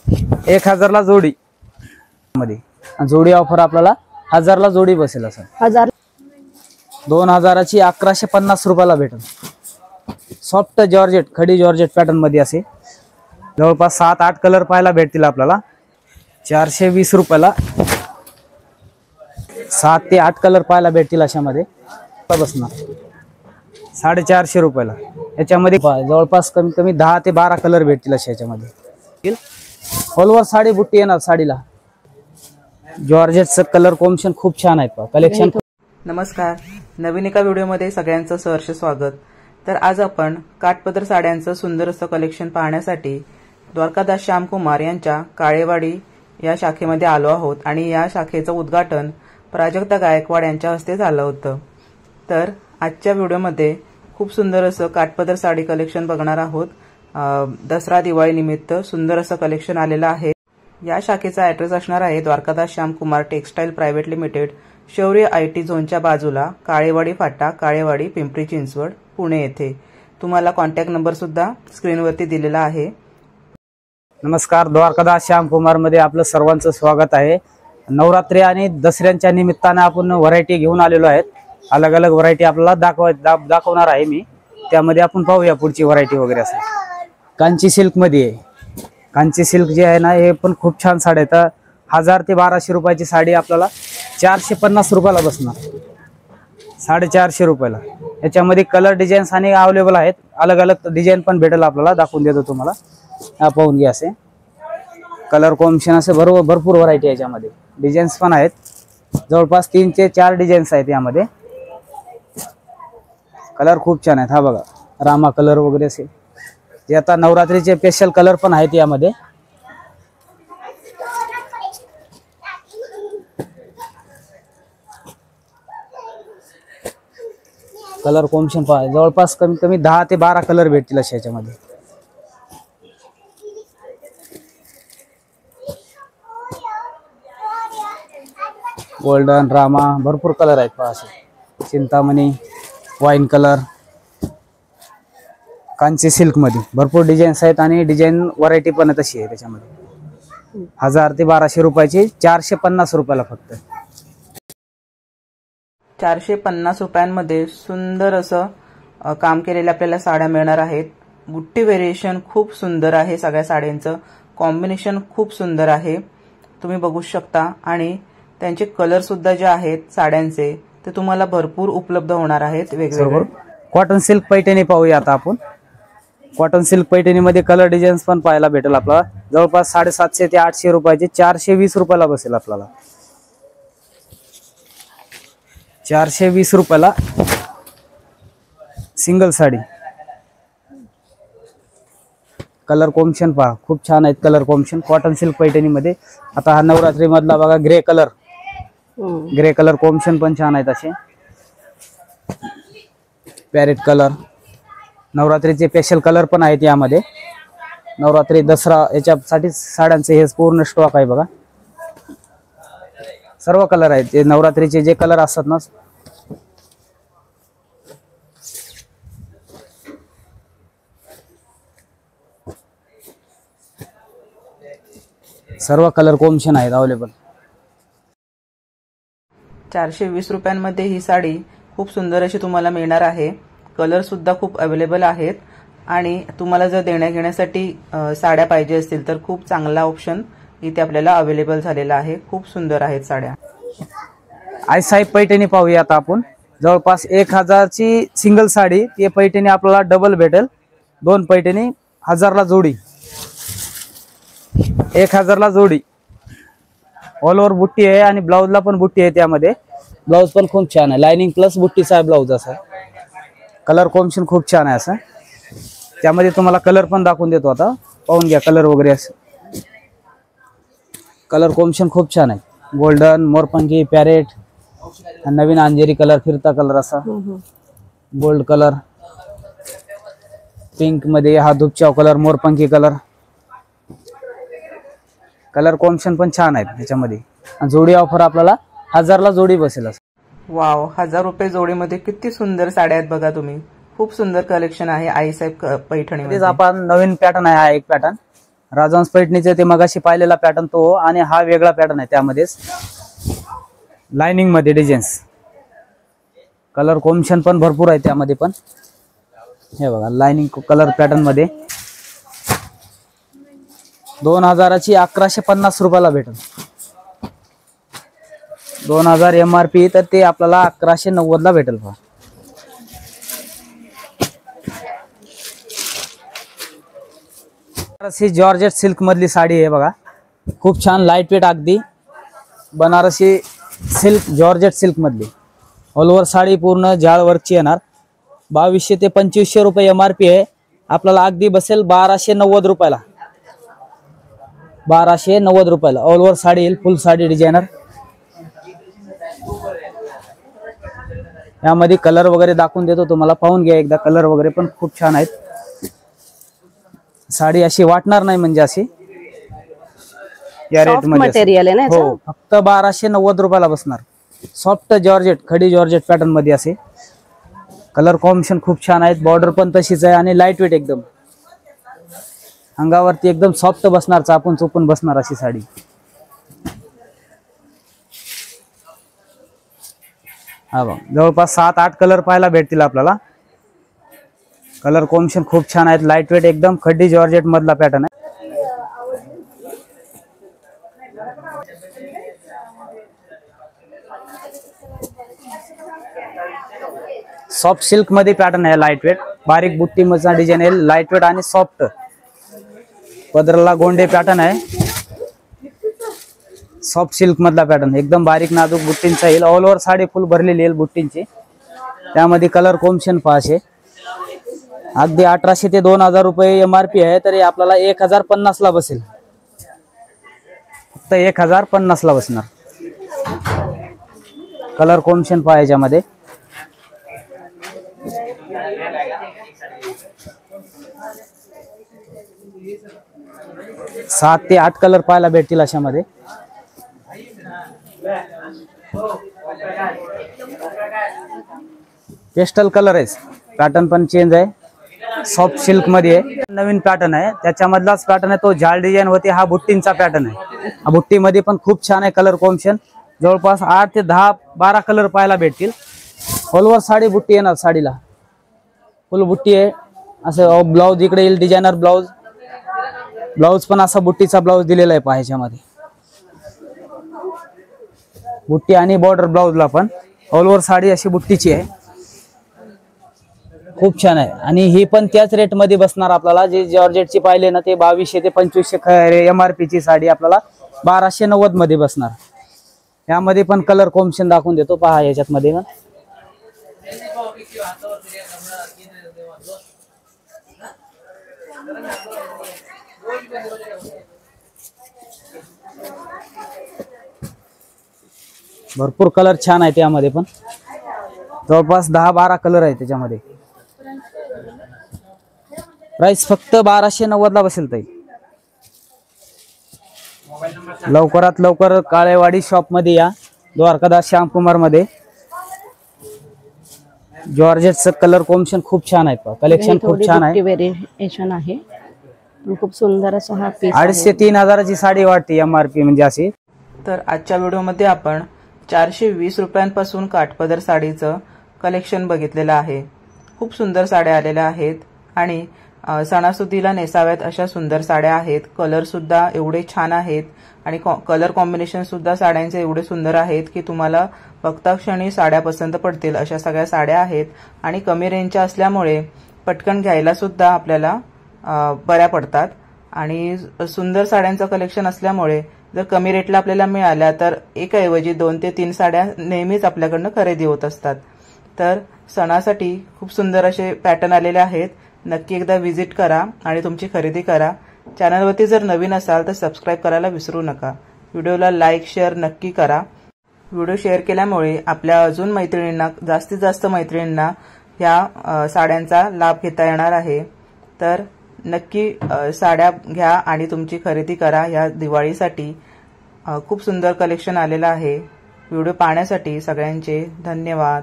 1000 ला जोडी मध्ये, जोडी ऑफर आपल्याला 1000 ला जोडी बसेल असं. 2000 ची 1150 रुपयाला भेटेल. सॉफ्ट जॉर्जेट, खडी जॉर्जेट पॅटर्न मध्ये असे जवळपास 7-8 कलर पाहायला भेटतील आपल्याला. 420 रुपयाला 7 ते 8 कलर पाहायला भेटतील अशामध्ये. बसणार 450 रुपयाला. याच्यामध्ये जवळपास कमी कमी 10 ते 12 कलर भेटतील अशा याच्यामध्ये. ऑलवर साडी बुट्टी येणार साडीला. जॉर्जेटचं कलर कॉम्बिनेशन खूप छान आहे कलेक्शन. नमस्कार, नवीन एका व्हिडिओमध्ये सगळ्यांचं सहर्ष स्वागत. तर आज आपण काठपदर साड्यांचं सुंदर असं कलेक्शन पाहण्यासाठी द्वारकादास श्यामकुमार यांच्या काळेवाडी या शाखेमध्ये आलो आहोत आणि या शाखेचं उद्घाटन प्राजक्ता गायकवाड यांच्या हस्ते झालं होतं. तर आजच्या व्हिडिओमध्ये खूप सुंदर असं काठपदर साडी कलेक्शन बघणार आहोत. दसरा दिवाळी निमित्त सुंदर असं कलेक्शन आलेलं आहे. या शाखेचा ऍड्रेस असणार आहे Dwarkadas Shyamkumar textile private limited, शौर्य IT झोनच्या बाजूला, काळेवाडी फाटा, काळेवाडी, पिंपरी चिंचवड, पुणे येथे. तुम्हाला कॉन्टॅक्ट नंबर सुद्धा स्क्रीनवरती दिलेला आहे. नमस्कार, द्वारकादास श्यामकुमार मध्ये आपलं सर्वांचं स्वागत आहे. नवरात्री आणि दसऱ्यांच्या निमित्ताने आपण व्हरायटी घेऊन आलेलो आहेत. अलग अलग व्हरायटी आपल्याला दाखवणार आहे मी. त्यामध्ये आपण पाहूया पुढची व्हरायटी वगैरे. असं कांची सिल्क मध्ये आहे. कांची सिल्क जे आहे ना, हे पण खूप छान साडी आहे. 1000 ते 1200 रुपयाची साडी आपल्याला 450 रुपयाला बसणार. 450 रुपयाला. याच्यामध्ये कलर डिझाईन्स आणि अवेलेबल आहेत. अलग अलग डिझाईन पण भेटेल आपल्याला, दाखवून देतो तुम्हाला. हा पाहून घ्या. असे कलर कॉम्बिनेशन असे भरपूर व्हरायटी आहे. याच्यामध्ये डिझाईन्स पण आहेत. जवळपास 3 ते 4 डिझाईन्स आहेत यामध्ये. कलर खूप छान आहेत. हा बघा, रामा कलर वगैरे असे जे आता नवरात्रीचे स्पेशल कलर पण आहेत यामध्ये. कलर कॉम्बिनेशन पहा, जवळपास कमी कमी 10 ते 12 कलर भेटतील अशा याच्यामध्ये. गोल्डन, रामा, भरपूर कलर आहेत पहा. असे Chintamani, wine colour, Kanchi silk मध्ये भरपूर डिझाईन्स आहेत आणि डिझाईन व्हरायटी पण तशी आहे त्याच्यामध्ये. 1000 ते 1200 रुपयाची 450 रुपयाला फक्त. 450 रुपयांमध्ये सुंदर असं काम केलेले आपल्याला साड्या मिळणार आहेत. बुट्टी व्हेरिएशन खूप सुंदर आहे. सगळ्या साड्यांचं कॉम्बिनेशन खूप सुंदर आहे, तुम्ही बघू शकता. आणि त्यांचे कलर सुद्धा जे आहेत साड्यांचे ते तुम्हाला भरपूर उपलब्ध होणार आहेत वेगवेगळे. कॉटन सिल्क पैठणी पाहूया आता आपण. कॉटन सिल्क पैठणी मध्ये कलर डिझाईन्स पण पाहायला भेटेल आपल्याला. जवळपास 750 ते 800 रुपयाचे 420 रुपयाला बसेल आपल्याला. 420 रुपयाला सिंगल साडी. कलर कॉम्बिनेशन पहा, खूप छान आहेत colour combination cotton silk Paithani मध्ये. आता हा नवरात्री मधला बघा, grey colour. Grey colour combination पण छान आहेत असे. पॅरेट कलर, नवरात्रीचे स्पेशल कलर पण आहेत यामध्ये. नवरात्री दसरा याच्यासाठी साड्यांचे हे पूर्ण स्टॉक आहे बघा. सर्व कलर आहेत. जे नवरात्रीचे जे कलर असतात ना, सर्व कलर कॉम्बिनेशन आहेत अवेलेबल. 420 रुपयांमध्ये ही साडी खूप सुंदर अशी तुम्हाला मिळणार आहे. कलर सुद्धा खूप अवेलेबल आहेत. आणि तुम्हाला जर देण्या घेण्यासाठी साड्या पाहिजे असतील तर खूप चांगला ऑप्शन इथे आपल्याला अवेलेबल झालेला आहे. खूप सुंदर आहेत साड्या. आई साहेब पैठणी पाहूया आता आपण. जवळपास 1000 ची सिंगल साडी. ती पैठणी आपल्याला डबल भेटेल. 2 पैठणी 1000 ला जोडी. 1000 ला जोडी. ऑल ओव्हर बुट्टी आहे आणि ब्लाउजला पण बुट्टी आहे त्यामध्ये. ब्लाउज पण खूप छान आहे. लाइनिंग प्लस बुट्टीचा आहे ब्लाउज असा. कलर कॉम्बिनेशन खूप छान आहे असं. त्यामध्ये तुम्हाला कलर पण दाखवून देतो आता, पाहून घ्या कलर वगैरे. असं कलर कॉम्बिनेशन खूप छान आहे. गोल्डन, मोरपंखी, पॅरेट, नवीन अंजेरी कलर, फिरता कलर असा, गोल्ड कलर, पिंक मध्ये हा धुपचाव कलर, मोरपंखी कलर. कलर कॉम्बिनेशन पण छान आहेत त्याच्यामध्ये. जोडी ऑफर आपल्याला 1000 ला जोडी बसेल. वाव, 1000 रुपये जोडीमध्ये किती सुंदर साड्या आहेत बघा तुम्ही. खूप सुंदर कलेक्शन आहे आईसाहेब पैठणीमध्ये. आपण नवीन पॅटर्न आहे हा एक पॅटर्न. राजहंस पैठणीचे ते मगाशी पाहिलेला पॅटर्न तो, आणि हा वेगळा पॅटर्न आहे त्यामध्येच लाइनिंग मध्ये डिझाईन्स. कलर कॉम्बिनेशन पण भरपूर आहे त्यामध्ये पण. हे बघा लाइनिंग कलर पॅटर्न मध्ये 2000ची 1150 रुपयाला भेटेल. 2000 MRP तर ते आपल्याला 1190 ला भेटेल. पहा बनारसी जॉर्जेट सिल्क मधली साडी आहे बघा. खूप छान लाईट वेट अगदी बनारसी सिल्क जॉर्जेट सिल्क मधली ऑल ओव्हर साडी पूर्ण जाळ वर्कची येणार. 2200 ते 2500 रुपये MRP आहे. आपल्याला अगदी बसेल 1290 रुपयाला. 1290 रुपयाला ऑल ओव्हर साडी येईल. फुल साडी डिझायनर. यामध्ये कलर वगैरे दाखवून देतो तुम्हाला, पाहून घ्या एकदा. कलर वगैरे पण खूप छान आहेत. साडी अशी वाटणार नाही म्हणजे अशी या रेट मध्ये मटेरियल आहे ना. हो फक्त 1290 रुपयाला बसणार. सॉफ्ट जॉर्जेट खडी जॉर्जेट पॅटर्न मध्ये असे कलर कॉम्बिनेशन खूप छान आहेत. बॉर्डर पण तशीच आहे आणि लाईट वेट एकदम. अंगावरती एकदम सॉफ्ट बसणार, चापून चोपून बसणार अशी साडी. हा बघ जवळपास 7-8 कलर पाहायला भेटतील आपल्याला. कलर कॉम्बिनेशन खूप छान आहेत. लाईट वेट एकदम खड्डी जॉर्जेट मधला पॅटर्न आहे. सॉफ्ट सिल्क मध्ये पॅटर्न आहे. लाईट वेट बारीक बुट्टी मधला डिझाईन आहे. लाईट वेट आणि सॉफ्ट. पदराला गोंडे पॅटर्न आहे. सॉफ्ट सिल्क मधला पॅटर्न एकदम बारीक नाजूक बुट्टींचा येईल. ऑल ओव्हर साडी फुल भरलेली येईल बुट्टींची. त्यामध्ये कलर कॉम्बिनेशन पाहायचे. अगदी 1800 ते 2000 रुपये MRP आहे. तरी आपल्याला 1050 ला बसेल. फक्त 1050 ला बसणार. कलर कॉम्बिनेशन पाहायच्या मध्ये 7 ते 8 कलर पाहायला भेटतील अशामध्ये. पेस्टल कलर आहे. पॅटर्न पण चेंज आहे. सॉफ्ट सिल्क मध्ये आहे. नवीन पॅटर्न आहे. त्याच्यामधलाच पॅटर्न आहे तो जाळ डिझाईन होते. हा बुट्टींचा पॅटर्न आहे. हा बुट्टी मध्ये पण खूप छान आहे कलर कॉम्बिनेशन. जवळपास 8 ते 10-12 कलर पाहायला भेटतील. ऑल ओव्हर साडी बुट्टी येणार. साडीला फुल बुट्टी आहे. असं ब्लाउज इकडे येईल डिझायनर ब्लाउज. ब्लाउज पण असा बुट्टीचा ब्लाउज दिलेला आहे पाहायच्यामध्ये. बुट्टी आणि बॉर्डर ब्लाउजला पण ऑल ओव्हर साडी अशी बुट्टीची आहे. खूप छान आहे. आणि ही पण त्याच रेट मध्ये बसणार आपल्याला. जे जॉर्जेटची पाहिले ना ते 2200 ते 2500 MRP ची साडी आपल्याला 1290 मध्ये बसणार. यामध्ये पण कलर कॉम्बिनेशन दाखवून देतो पहा. याच्यात मध्ये ना भरपूर कलर छान आहे. त्यामध्ये पण जवळपास 10-12 कलर आहे त्याच्यामध्ये. प्राइस फक्त 1290 ला बसेल ताई. लवकरात लवकर काळेवाडी शॉप मध्ये या. द्वारकादास श्यामकुमार मध्ये. जॉर्जेटचं कलर कॉम्बिनेशन खूप छान आहे. कलेक्शन खूप छान आहे. व्हेरिएशन आहे. खूप सुंदर असा हा पीस. 250 ते 3000 ची साडी वाटते MRP म्हणजे अशी. तर आजच्या व्हिडिओमध्ये आपण 420 रुपयांपासून काठपदर साडीचं कलेक्शन बघितलेलं आहे. खूप सुंदर साड्या आलेल्या आहेत आणि सणासुदीला नेसाव्यात अशा सुंदर साड्या आहेत. कलर सुद्धा एवढे छान आहेत आणि कलर कॉम्बिनेशन सुद्धा साड्यांचे एवढे सुंदर आहेत की तुम्हाला बघता क्षणी साड्या पसंत पडतील अशा सगळ्या साड्या आहेत. आणि कमी रेंजच्या असल्यामुळे पटकन घ्यायला सुद्धा आपल्याला बऱ्या पडतात. आणि सुंदर साड्यांचं कलेक्शन असल्यामुळे जर कमी रेटला आपल्याला मिळाल्या तर एकाऐवजी 2 ते 3 साड्या नेहमीच आपल्याकडनं खरेदी होत असतात. तर सणासाठी खूप सुंदर असे पॅटर्न आलेले आहेत. नक्की एकदा व्हिजिट करा आणि तुमची खरेदी करा. चॅनलवरती जर नवीन असाल तर सबस्क्राईब करायला विसरू नका. व्हिडिओला लाईक शेअर नक्की करा. व्हिडिओ शेअर केल्यामुळे आपल्या अजून मैत्रिणींना जास्तीत जास्त मैत्रिणींना ह्या साड्यांचा लाभ घेता येणार आहे. तर नक्की साड्या घ्या आणि तुमची खरेदी करा. या दिवाळीसाठी खूप सुंदर कलेक्शन आलेलं आहे. व्हिडिओ पाहण्यासाठी सगळ्यांचे धन्यवाद.